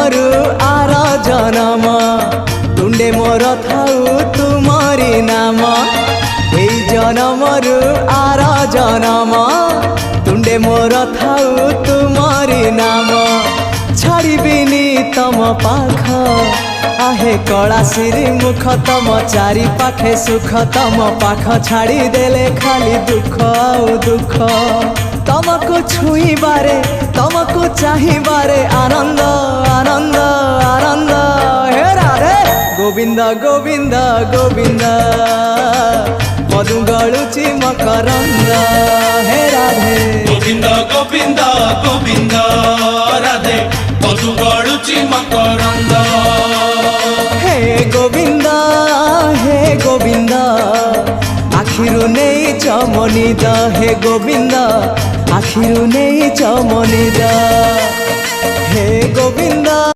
জনমরু আর জনম তুণ্ডে মোর থাউ তুমরি নাম। এই জনমরু আর জনম তুণ্ডে মোর থাউ তুমরি নাম। ছাড়িবিনি তম পাখ आहे कलासिरी मुख तम चारि पाखे सुख तम पाख छाड़ी देले खाली दुख आउ दुख। तमको छुईबारे तमको चाहिबारे आनंद आनंद आनंद। हे राधे गोविंद गोविंद गोविंद मधु गळुची मकरंद। हे राधे गोविंद गोविंद गोविंद राधे मधु गळुची मकरंद। हे गोविंद आखिरु नहीं चमनिद। हे गोविंद आखिरु नहीं चमनिद। हे गोविंद।